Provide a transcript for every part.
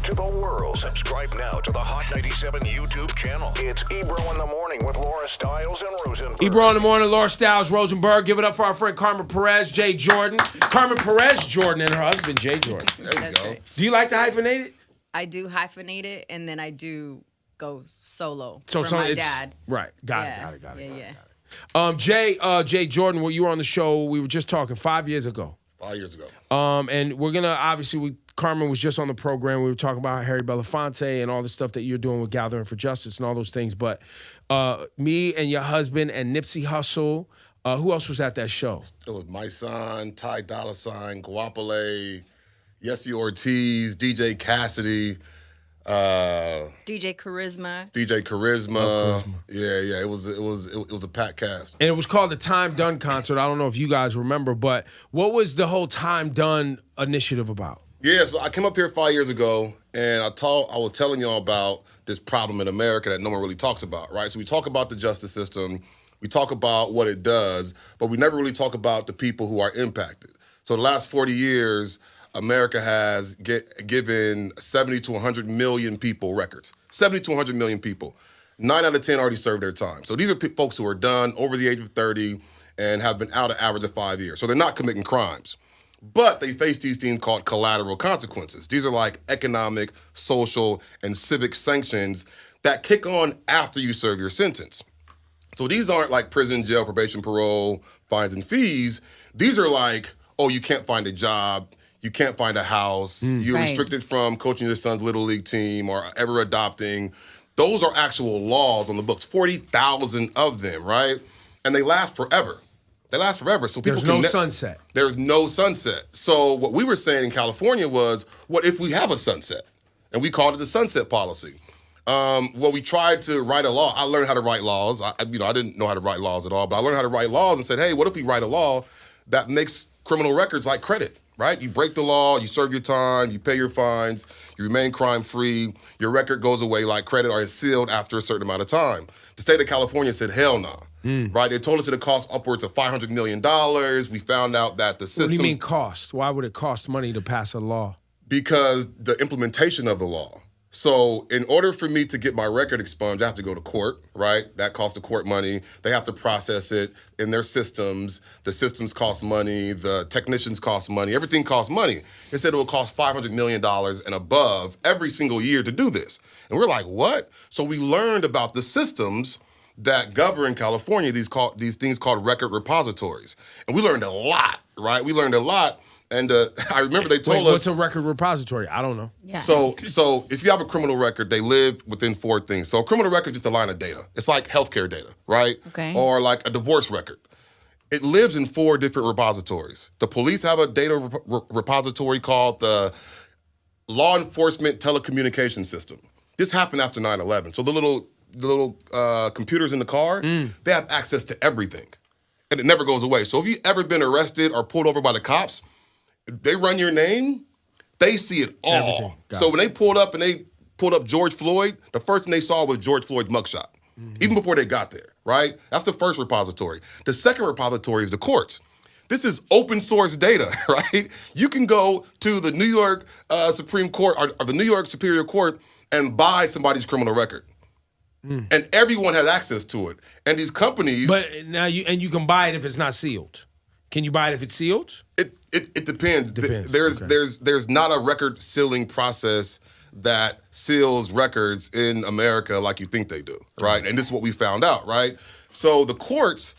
to the world. Subscribe now to the Hot 97 YouTube channel. It's Ebro in the Morning with Laura Stiles and Rosenberg. Ebro in the Morning, Laura Stiles, Rosenberg. Give it up for our friend Carmen Perez Jay Jordan. Carmen Perez Jordan and her husband, Jay Jordan. There you go. Right. Do you like to hyphenate it? I do hyphenate it, and then I do go solo So for my it's, dad. Right. Got it. Yeah. Jay Jordan, well, you were on the show, we were just talking 5 years ago. 5 years ago. And we're going to, obviously, Carmen was just on the program. We were talking about Harry Belafonte and all the stuff that you're doing with Gathering for Justice and all those things. But me and your husband and Nipsey Hussle, who else was at that show? It was my son, Ty Dolla $ign, Guapole, Yessie Ortiz, DJ Cassidy, DJ Charisma. Yeah. It was a packed cast. And it was called the Time Done concert. I don't know if you guys remember, but what was the whole Time Done initiative about? Yeah, so I came up here 5 years ago, and I was telling y'all about this problem in America that no one really talks about, right? So we talk about the justice system, we talk about what it does, but we never really talk about the people who are impacted. So the last 40 years, America has given 70 to 100 million people records. 70 to 100 million people. 9 out of 10 already served their time. So these are folks who are done over the age of 30 and have been out an average of 5 years. So they're not committing crimes. But they face these things called collateral consequences. These are like economic, social, and civic sanctions that kick on after you serve your sentence. So these aren't like prison, jail, probation, parole, fines, and fees. These are like, oh, you can't find a job, you can't find a house, you're restricted from coaching your son's little league team or ever adopting. Those are actual laws on the books, 40,000 of them, right? And they last forever. So people There's no sunset. There's no sunset. So what we were saying in California was, what if we have a sunset? And we called it the sunset policy. Well, we tried to write a law. I learned how to write laws. I didn't know how to write laws at all, but I learned how to write laws and said, hey, what if we write a law that makes criminal records like credit, right? You break the law, you serve your time, you pay your fines, you remain crime-free, your record goes away like credit or is sealed after a certain amount of time. The state of California said, hell no. Right? They told us it would cost upwards of $500 million. We found out that the systems... What do you mean cost? Why would it cost money to pass a law? Because the implementation of the law. So in order for me to get my record expunged, I have to go to court, right? That costs the court money. They have to process it in their systems. The systems cost money. The technicians cost money. Everything costs money. They said it will cost $500 million and above every single year to do this. And we're like, what? So we learned about the systems that govern California, these things called record repositories. And we learned a lot, right? And I remember they told us... What's a record repository? I don't know. Yeah. So if you have a criminal record, they live within 4 things. So a criminal record is just a line of data. It's like healthcare data, right? Okay. Or like a divorce record. It lives in 4 different repositories. The police have a data repository called the Law Enforcement Telecommunication System. This happened after 9/11. So the little computers in the car, they have access to everything. And it never goes away. So if you've ever been arrested or pulled over by the cops, they run your name, they see it all. So when they pulled up George Floyd, the first thing they saw was George Floyd's mugshot, even before they got there, right? That's the first repository. The second repository is the courts. This is open source data, right? You can go to the New York Supreme Court or the New York Superior Court and buy somebody's criminal record. And everyone has access to it. And these companies... But now you can buy it if it's not sealed. Can you buy it if it's sealed? It depends. Depends. There's not a record sealing process that seals records in America like you think they do, right? And this is what we found out, right? So the courts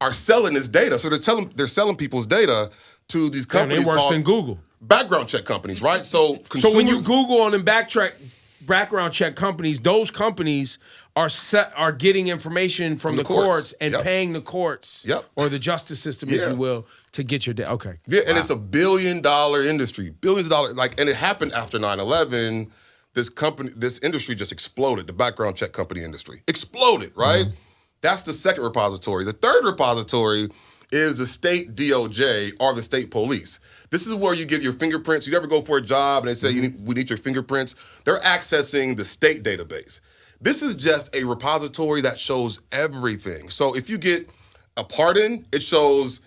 are selling this data. So they're selling people's data to these companies they worse called than Google. Background check companies, right? So when you Google on and background check companies, those companies are getting information from the courts and paying the courts or the justice system, if you will, to get your data. Okay. Yeah, and it's a $1 billion industry. Billions of dollars. And it happened after 9/11. This industry just exploded. The background check company industry exploded, right? That's the second repository. The third repository is the state DOJ or the state police. This is where you give your fingerprints. You ever go for a job and they say, we need your fingerprints? They're accessing the state database. This is just a repository that shows everything. So if you get a pardon, it shows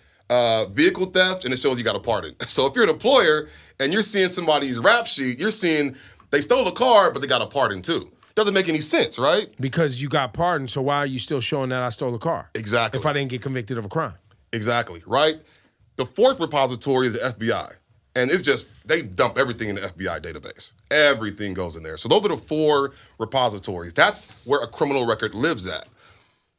vehicle theft and it shows you got a pardon. So if you're an employer and you're seeing somebody's rap sheet, you're seeing They stole a car, but they got a pardon too. Doesn't make any sense, right? Because you got pardoned, so why are you still showing that I stole a car? Exactly. If I didn't get convicted of a crime. Exactly, right? The fourth repository is the FBI. And it's just, they dump everything in the FBI database. Everything goes in there. So those are the 4 repositories. That's where a criminal record lives at.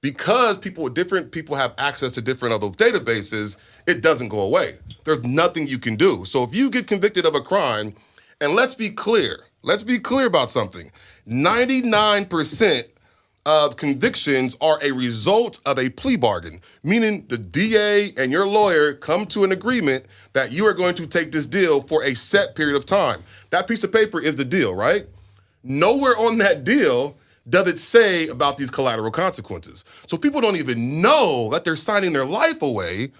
Because different people have access to different of those databases, it doesn't go away. There's nothing you can do. So if you get convicted of a crime, and let's be clear about something. 99% of convictions are a result of a plea bargain, meaning the DA and your lawyer come to an agreement that you are going to take this deal for a set period of time. That piece of paper is the deal, right? Nowhere on that deal does it say about these collateral consequences. So people don't even know that they're signing their life away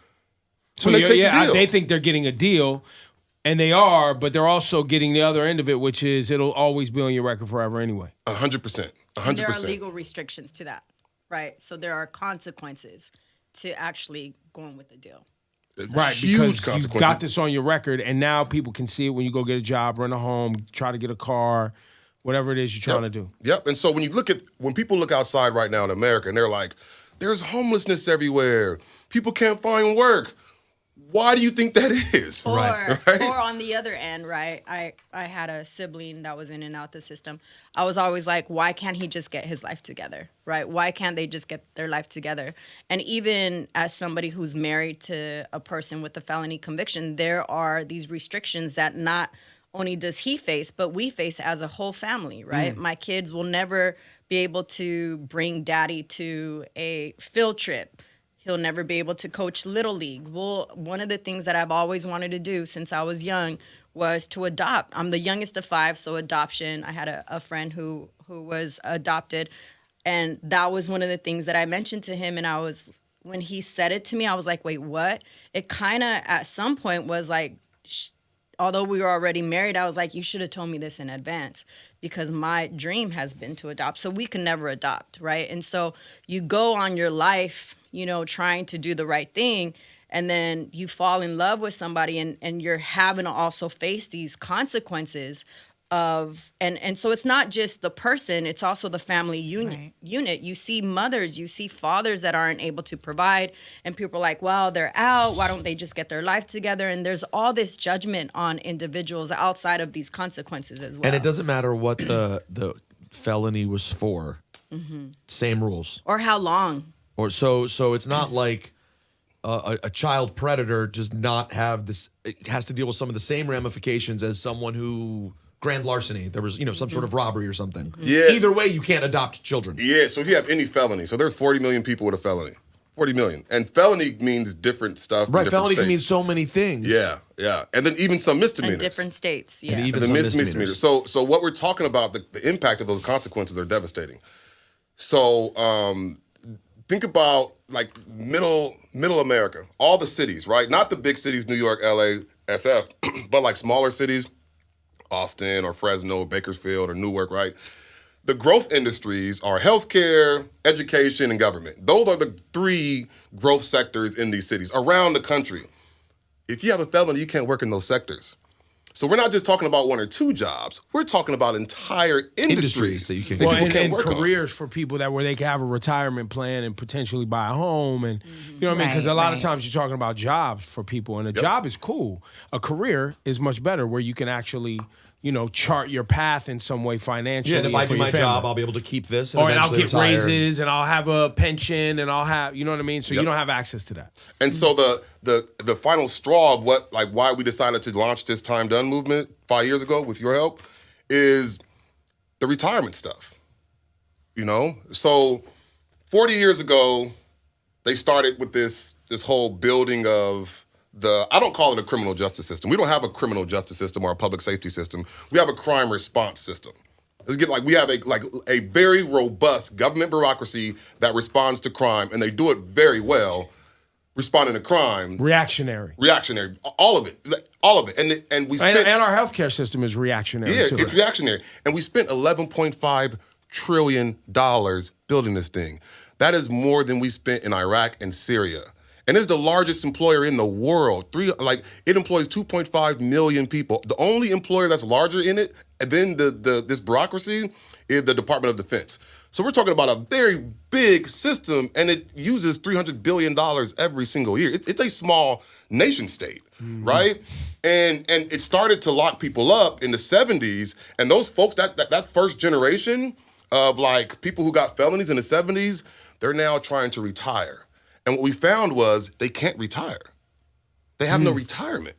when they take the deal. They think they're getting a deal, and they are, but they're also getting the other end of it, which is it'll always be on your record forever anyway. 100%. And there are legal restrictions to that, right? So there are consequences to actually going with the deal. Right, Huge because you got this on your record, and now people can see it when you go get a job, rent a home, try to get a car, whatever it is you're trying to do. Yep. And so when people look outside right now in America and they're like, there's homelessness everywhere. People can't find work. Why do you think that is? Or on the other end, right? I had a sibling that was in and out the system. I was always like, why can't he just get his life together, right? Why can't they just get their life together? And even as somebody who's married to a person with a felony conviction, there are these restrictions that not only does he face, but we face as a whole family, right? My kids will never be able to bring daddy to a field trip. He'll never be able to coach Little League. Well, one of the things that I've always wanted to do since I was young was to adopt. I'm the youngest of 5, so adoption. I had a friend who was adopted, and that was one of the things that I mentioned to him. And when he said it to me, I was like, wait, what? It kind of at some point was like, although we were already married, I was like, you should have told me this in advance, because my dream has been to adopt. So we can never adopt, right? And so you go on your life, trying to do the right thing, and then you fall in love with somebody, and you're having to also face these consequences of, and so it's not just the person, it's also the family unit. You see mothers, you see fathers that aren't able to provide, and people are like, well, they're out, why don't they just get their life together? And there's all this judgment on individuals outside of these consequences as well. And it doesn't matter what the felony was for. Same rules. Or how long. Or so it's not like a child predator does not have this. It has to deal with some of the same ramifications as someone who grand larceny. There was some sort of robbery or something. Yeah. Either way, you can't adopt children. Yeah. So if you have any felony, so there's 40 million people with a felony. 40 million. And felony means different stuff. Right. In Felony states. can mean so many things. Yeah. And then even some misdemeanors. In different states. Yeah. And even the some misdemeanors. So what we're talking about, the impact of those consequences are devastating. So think about like middle America, all the cities, right? Not the big cities, New York, LA, SF, but like smaller cities, Austin or Fresno or Bakersfield or Newark, right? The growth industries are healthcare, education, and government. Those are the 3 growth sectors in these cities around the country. If you have a felony, you can't work in those sectors. So we're not just talking about 1 or 2 jobs. We're talking about entire industries that you can people and can't work careers for people where they can have a retirement plan and potentially buy a home, and you know what I mean? Because a lot of times you're talking about jobs for people, and a job is cool. A career is much better, where you can actually chart your path in some way financially. Yeah, and if I for do your my family. job, I'll be able to keep this and I'll eventually get retire. raises, and I'll have a pension, and I'll have, you know what I mean? So you don't have access to that. And so the final straw of why we decided to launch this Time Done movement 5 years ago with your help is the retirement stuff. So 40 years ago, they started with this whole building of I don't call it a criminal justice system. We don't have a criminal justice system or a public safety system. We have a crime response system. We have a very robust government bureaucracy that responds to crime, and they do it very well. Responding to crime, reactionary, all of it, and we spent, and our healthcare system is reactionary. Yeah, too. it's reactionary, and we spent $11.5 trillion building this thing. That is more than we spent in Iraq and Syria. and it's the largest employer in the world. It employs 2.5 million people. The only employer that's larger in it than this bureaucracy is the Department of Defense. So we're talking about a very big system, and it uses $300 billion every single year. It's a small nation state, right? And it started to lock people up in the 70s, and those folks, that first generation of like people who got felonies in the 70s, they're now trying to retire. And what we found was they can't retire. They have no retirement.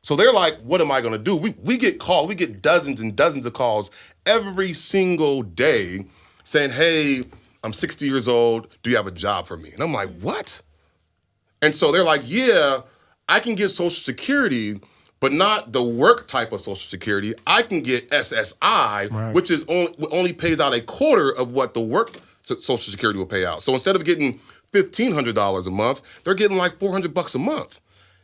So they're like, what am I gonna do? We get calls, we get dozens and dozens of calls every single day saying, hey, I'm 60 years old, do you have a job for me? And I'm like, what? And so they're like, yeah, I can get Social Security, but not the work type of Social Security. I can get SSI, which is only pays out a quarter of what the work Social Security will pay out. So instead of getting $1,500 a month, they're getting like $400 a month.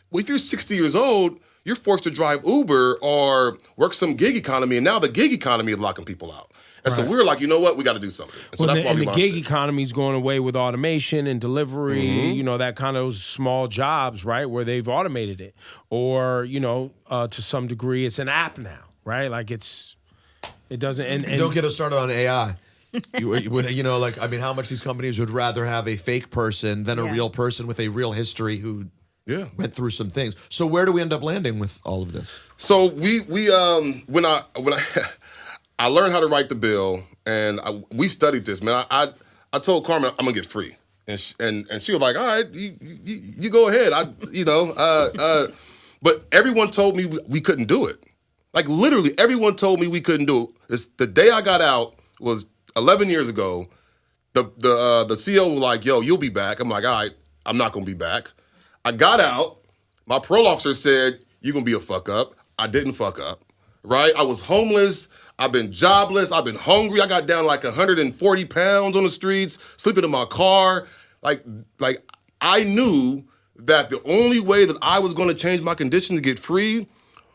Well, if you're 60 years old, you're forced to drive Uber or work some gig economy, and now the gig economy is locking people out. And so we're like, you know what, we got to do something. And so that's why we launched the gig economy is going away with automation and delivery, you know, that kind of those small jobs, right, where they've automated it. Or, you know, to some degree, it's an app now, right? Like it doesn't. And don't get us started on AI. You know, like, I mean, how much these companies would rather have a fake person than a real person with a real history who went through some things. So where do we end up landing with all of this? So when I learned how to write the bill, and we studied this, man. I told Carmen I'm gonna get free, and she was like, all right, you go ahead. But everyone told me we couldn't do it. Like literally, everyone told me we couldn't do it. The day I got out was 11 years ago. The CEO was like, yo, you'll be back. I'm like, all right, I'm not gonna be back. I got out. My parole officer said, you're gonna be a fuck up. I didn't fuck up, right? I was homeless. I've been jobless. I've been hungry. I got down like 140 pounds on the streets, sleeping in my car. Like I knew that the only way that I was gonna change my condition to get free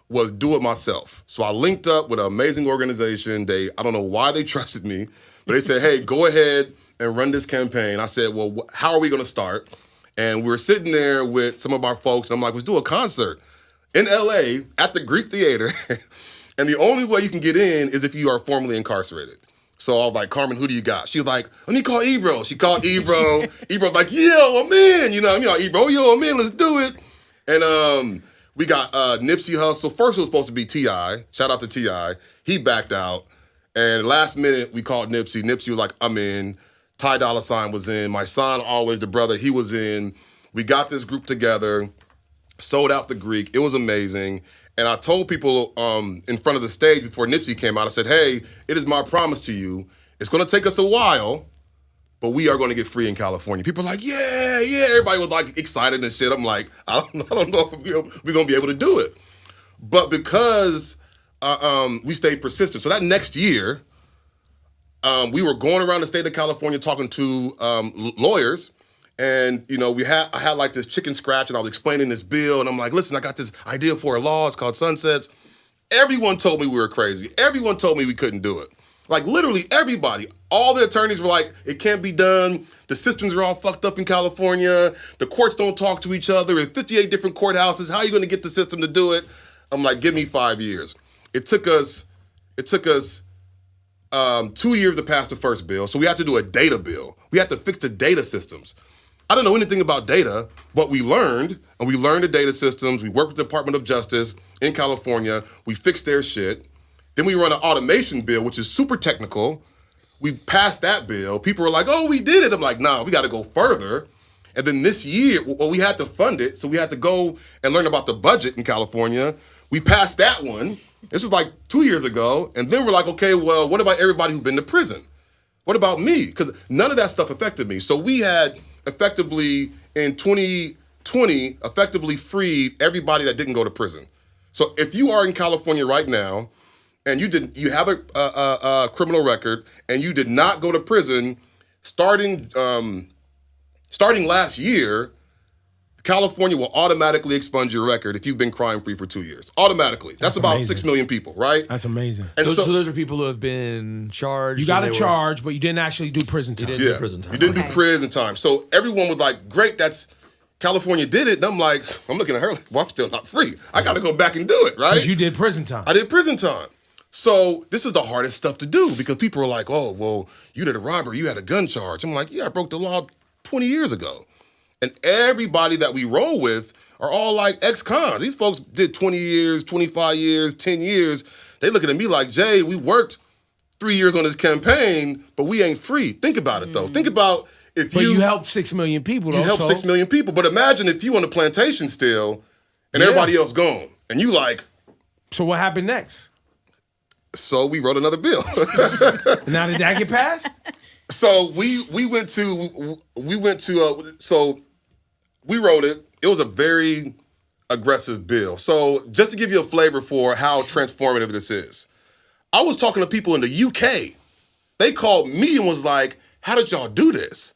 was do it myself. So I linked up with an amazing organization. I don't know why they trusted me, but they said, hey, go ahead and run this campaign. I said, well, how are we gonna start? And we were sitting there with some of our folks, and I'm like, let's do a concert in LA at the Greek Theater. And the only way you can get in is if you are formerly incarcerated. So I was like, Carmen, who do you got? She was like, let me call Ebro. She called Ebro. Ebro's like, yo, I'm in. You know, Ebro, yo, I'm in, let's do it. And we got Nipsey Hussle. First it was supposed to be T.I. Shout out to T.I. He backed out. And last minute, we called Nipsey. Nipsey was like, I'm in. Ty Dolla $ign was in. My son, always the brother, he was in. We got this group together, sold out the Greek. It was amazing. And I told people in front of the stage before Nipsey came out, I said, hey, it is my promise to you. It's going to take us a while, but we are going to get free in California. People are like, yeah. Everybody was like excited and shit. I'm like, I don't know if we're going to be able to do it. But because we stayed persistent. So that next year, we were going around the state of California talking to lawyers. And, you know, I had like this chicken scratch, and I was explaining this bill, and I'm like, listen, I got this idea for a law. It's called Sunsets. Everyone told me we were crazy. Everyone told me we couldn't do it. Like literally everybody. All the attorneys were like, it can't be done. The systems are all fucked up in California. The courts don't talk to each other. There's 58 different courthouses. How are you going to get the system to do it? I'm like, give me 5 years. It took us 2 years to pass the first bill. So we had to do a data bill. We had to fix the data systems. I don't know anything about data, but we learned the data systems. We worked with the Department of Justice in California. We fixed their shit. Then we run an automation bill, which is super technical. We passed that bill. People were like, oh, we did it. I'm like, nah, we got to go further. And then this year, well, we had to fund it, so we had to go and learn about the budget in California. We passed that one. This was like 2 years ago. And then we're like, okay, well, what about everybody who's been to prison? What about me? Because none of that stuff affected me. So we had effectively, in 2020, effectively freed everybody that didn't go to prison. So if you are in California right now, and you have a criminal record, and you did not go to prison, starting last year, California will automatically expunge your record if you've been crime-free for 2 years. Automatically. That's about amazing. 6 million people, right? That's amazing. And so those are people who have been charged. You got a charge, but you didn't actually do prison time. You didn't do prison time. You didn't do prison time. So everyone was like, great, that's California did it, and I'm like, I'm looking at her like, well, I'm still not free. I got to go back and do it, right? Because you did prison time. I did prison time. So this is the hardest stuff to do because people are like, oh, well, you did a robbery, you had a gun charge. I'm like, yeah, I broke the law 20 years ago. And everybody that we roll with are all like ex-cons. These folks did 20 years, 25 years, 10 years. They looking at me like, Jay, we worked 3 years on this campaign, but we ain't free. Think about it, though. Think about if But you helped 6 million people, though. You helped 6 million people. But imagine if you on the plantation still and everybody else gone. And you like... So what happened next? So we wrote another bill. Now, did that get passed? So we went to so we wrote it. It was a very aggressive bill. So just to give you a flavor for how transformative this is, I was talking to people in the UK. They called me and was like, how did y'all do this?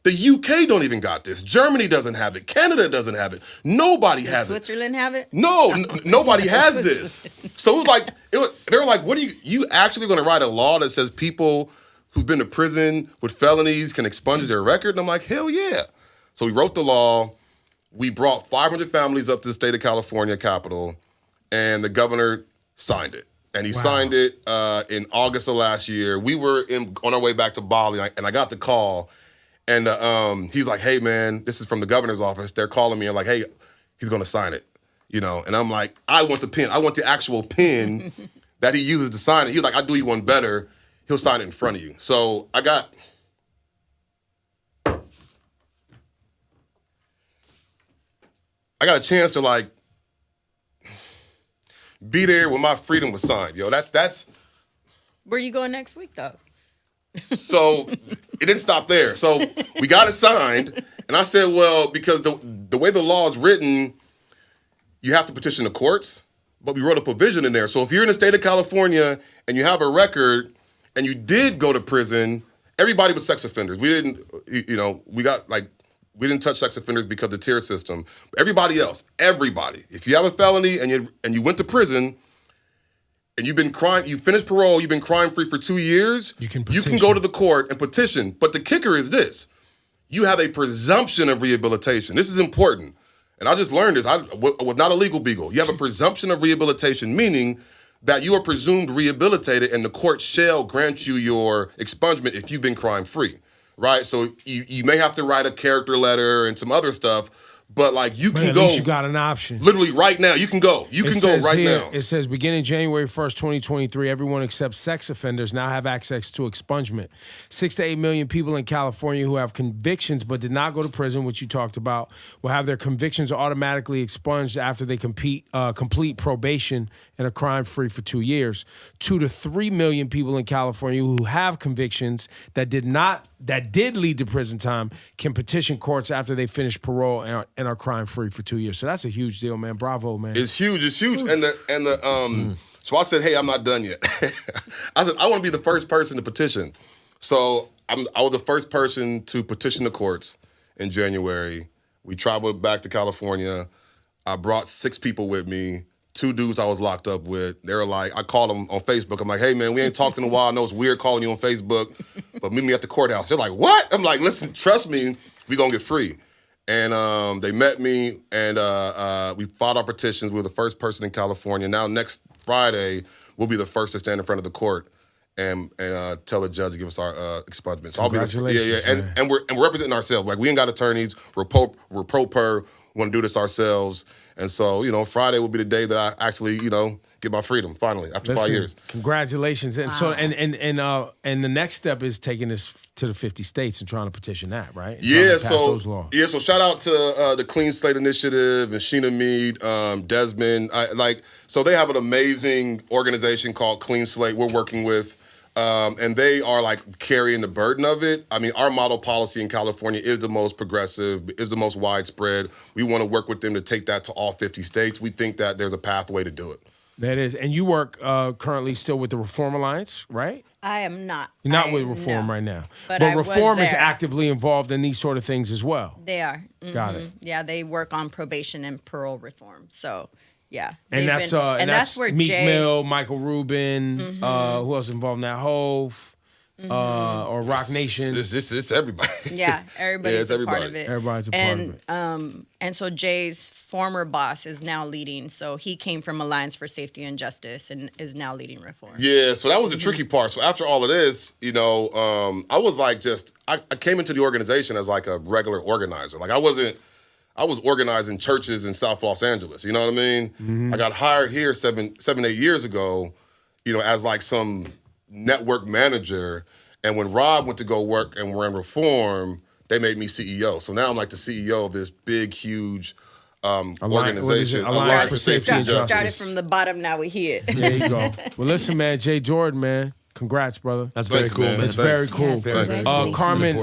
The UK don't even got this. Germany doesn't have it. Canada doesn't have it. Nobody has Switzerland have it? No, nobody has this. So it was like, they were like, what are you actually going to write a law that says people who've been to prison with felonies can expunge their record? And I'm like, hell yeah. So we wrote the law. We brought 500 families up to the state of California Capitol, and the governor signed it. And he signed it in August of last year. We were on our way back to Bali, and I got the call. And he's like, hey, man, this is from the governor's office. They're calling me and like, hey, he's going to sign it, you know. And I'm like, I want the pen. I want the actual pen that he uses to sign it. He's like, I'll do you one better. He'll sign it in front of you. So I got a chance to like be there when my freedom was signed, yo. That's. Where you going next week, though? So it didn't stop there. So we got it signed, and I said, well, because the way the law is written, you have to petition the courts, but we wrote a provision in there. So if you're in the state of California and you have a record and you did go to prison, everybody was sex offenders. We didn't, we didn't touch sex offenders because of the tier system. But everybody else, if you have a felony and you went to prison, and you finished parole, you've been crime-free for 2 years, you can go to the court and petition. But the kicker is this. You have a presumption of rehabilitation. This is important. And I just learned this. I was not a legal beagle. You have a presumption of rehabilitation, meaning that you are presumed rehabilitated and the court shall grant you your expungement if you've been crime-free, right? So you may have to write a character letter and some other stuff, but like you can go. At least you got an option. Literally right now, you can go. You can go right now. It says beginning January 1st, 2023, everyone except sex offenders now have access to expungement. 6 to 8 million people in California who have convictions but did not go to prison, which you talked about, will have their convictions automatically expunged after they complete probation and are crime-free for 2 years. 2 to 3 million people in California who have convictions that did lead to prison time can petition courts after they finish parole and are crime-free for 2 years. So that's a huge deal, man. Bravo, man. It's huge. So I said, hey, I'm not done yet. I said, I want to be the first person to petition. So I was the first person to petition the courts in January. We traveled back to California. I brought 6 people with me. 2 dudes I was locked up with. They were like, I called them on Facebook. I'm like, hey, man, we ain't talked in a while. I know it's weird calling you on Facebook, but meet me at the courthouse. They're like, what? I'm like, listen, trust me, we gonna get free. And they met me, and we filed our petitions. We were the first person in California. Now, next Friday, we'll be the first to stand in front of the court and tell the judge to give us our expungement. So Congratulations, and we're representing ourselves. Like, we ain't got attorneys. We're pro per. We want to do this ourselves. And so, Friday will be the day that I actually, get my freedom finally after 5 years. Congratulations. And so and the next step is taking this to the 50 states and trying to petition that, right? So shout out to the Clean Slate Initiative and Sheena Mead, Desmond. So they have an amazing organization called Clean Slate we're working with. And they are like carrying the burden of it. I mean, our model policy in California is the most progressive, is the most widespread. We want to work with them to take that to all 50 states. We think that there's a pathway to do it. That is. And you work currently still with the Reform Alliance, right? I am not. You're not with Reform right now. But Reform is actively involved in these sort of things as well. They are. Mm-hmm. Got it. Yeah, they work on probation and parole reform. So, yeah. And that's where Meek Jay, Mill, Michael Rubin, who else involved in that? Hove. or Rock Nation. It's everybody. Yeah, everybody's it's a part everybody. of it. Everybody's a part of it. And so Jay's former boss is now leading. So he came from Alliance for Safety and Justice and is now leading Reform. Yeah, so that was the tricky part. So after all of this, I was like I came into the organization as like a regular organizer. Like I was organizing churches in South Los Angeles. You know what I mean? I got hired here 8 years ago, as like some network manager. And when Rob went to go work and ran Reform, they made me CEO. So now I'm like the CEO of this big, huge organization. Alliance for Safety and Justice. Started from the bottom, now we're here. There you go. Well, listen, man, Jay Jordan, man, congrats, brother. That's very cool, man. It's very cool. Very cool. Carmen,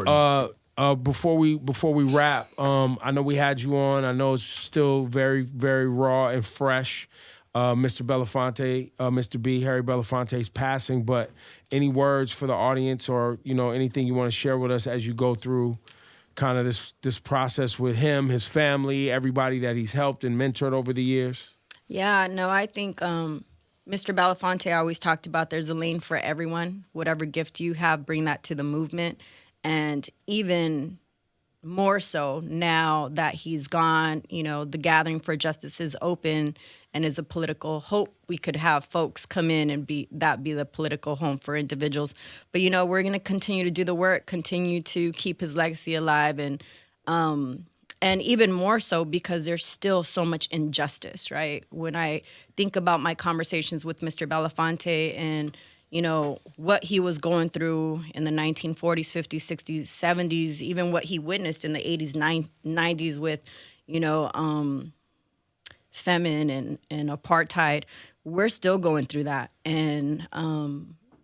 before we wrap, I know we had you on. I know it's still very, very raw and fresh. Mr. Belafonte, Mr. B, Harry Belafonte's passing, but any words for the audience or, anything you want to share with us as you go through kind of this process with him, his family, everybody that he's helped and mentored over the years? Yeah, no, I think Mr. Belafonte always talked about there's a lane for everyone. Whatever gift you have, bring that to the movement. And even more so now that he's gone, the Gathering for Justice is open and is a political hope. We could have folks come in and be the political home for individuals. But, we're going to continue to do the work, continue to keep his legacy alive, and even more so because there's still so much injustice, right? When I think about my conversations with Mr. Belafonte and what he was going through in the 1940s, 50s, 60s, 70s, even what he witnessed in the 80s, 90s with, famine and apartheid, we're still going through that. And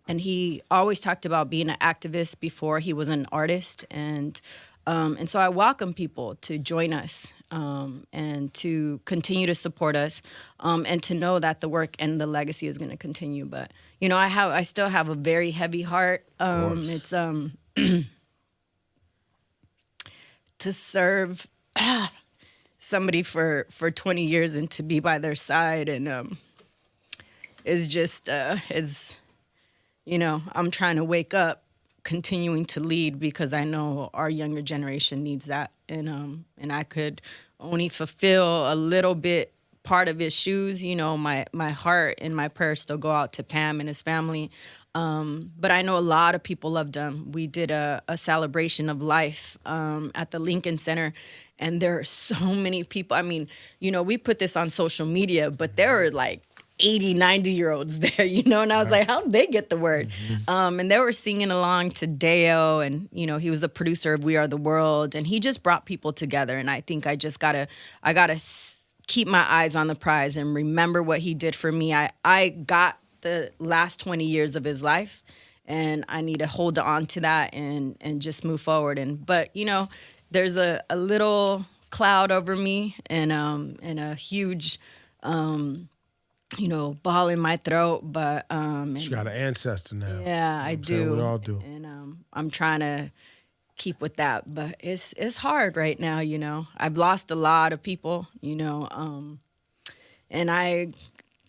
he always talked about being an activist before he was an artist. And so I welcome people to join us and to continue to support us and to know that the work and the legacy is going to continue. But, I still have a very heavy heart. It's to serve somebody for 20 years and to be by their side and is just I'm trying to wake up, continuing to lead because I know our younger generation needs that, and I could only fulfill a little bit part of his shoes. My heart and my prayers still go out to Pam and his family. But I know a lot of people loved him. We did a celebration of life at the Lincoln Center, and there are so many people. I mean, we put this on social media, but there are like 80, 90-year-olds there, and I was like, how did they get the word? And they were singing along to Deo, and, he was the producer of We Are the World, and he just brought people together. And I think I gotta keep my eyes on the prize and remember what he did for me. I got the last 20 years of his life, and I need to hold on to that and just move forward. But there's a little cloud over me and a huge ball in my throat. But you got an ancestor now. Yeah, I do. We all do. And I'm trying to keep with that, but it's hard right now. I've lost a lot of people. And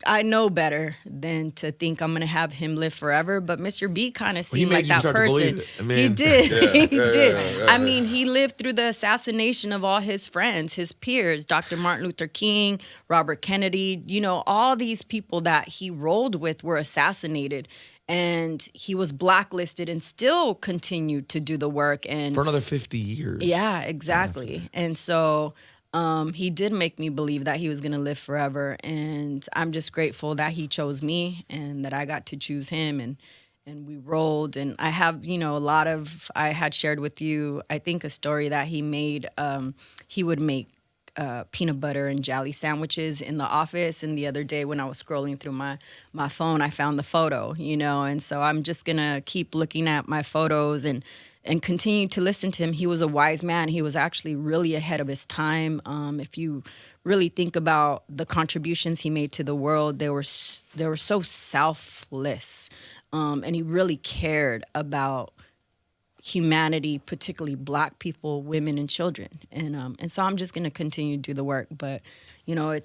I know better than to think I'm going to have him live forever. But Mr. B kind of seemed like that person. He did. He did. I mean, he lived through the assassination of all his friends, his peers, Dr. Martin Luther King, Robert Kennedy. All these people that he rolled with were assassinated. And he was blacklisted and still continued to do the work. And for another 50 years. Yeah, exactly. And so he did make me believe that he was going to live forever. And I'm just grateful that he chose me and that I got to choose him. And we rolled. And I have, I had shared with you, I think, a story that he made. He would make peanut butter and jelly sandwiches in the office. And the other day when I was scrolling through my phone, I found the photo, And so I'm just going to keep looking at my photos and continue to listen to him. He was a wise man. He was actually really ahead of his time. If you really think about the contributions he made to the world, they were so selfless. And he really cared about humanity, particularly Black people, women, and children. And so I'm just going to continue to do the work. But, I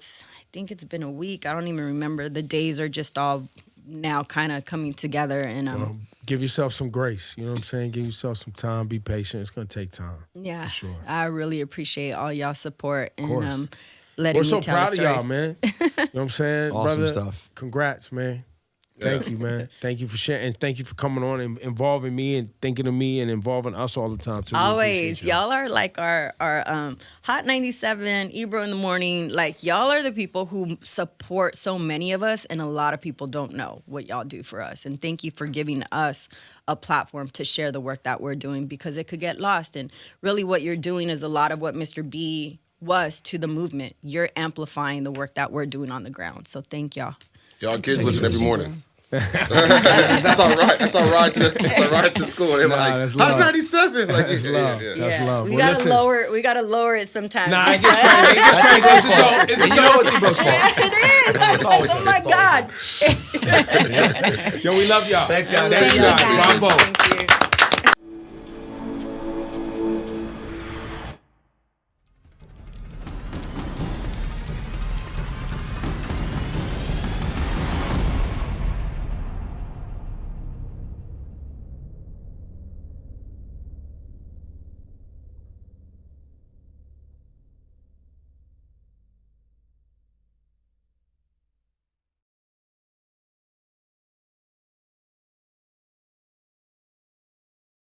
think it's been a week. I don't even remember. The days are just all now kind of coming together. And give yourself some grace. You know what I'm saying? Give yourself some time. Be patient. It's gonna take time. yeah, for sure. I really appreciate all y'all support course. and letting We're me so tell proud the of story. y'all, man. You know what I'm saying? Awesome brother? stuff. Congrats, man. Thank you, man. Thank you for sharing, and thank you for coming on and involving me and thinking of me and involving us all the time too. We Always, appreciate y'all are like our Hot 97, Ebro in the morning. Like y'all are the people who support so many of us, and a lot of people don't know what y'all do for us. And thank you for giving us a platform to share the work that we're doing, because it could get lost. And really, what you're doing is a lot of what Mr. B was to the movement. You're amplifying the work that we're doing on the ground. So thank y'all. Y'all kids listen every morning. That's all right. That's all right to school. They're that's like, love. I'm 97. Like, That's yeah, love. yeah. That's love. We Well, gotta listen. we gotta lower it sometimes. Nah, it gets crazy. It gets crazy. It's a dope. It's a You know dope. it's Ebro's fault. It is. I'm It's like, always oh my him. It's always God. Yo, we love y'all. Thanks, guys. Thank you Thank guys. you, guys. Bravo. Thank you.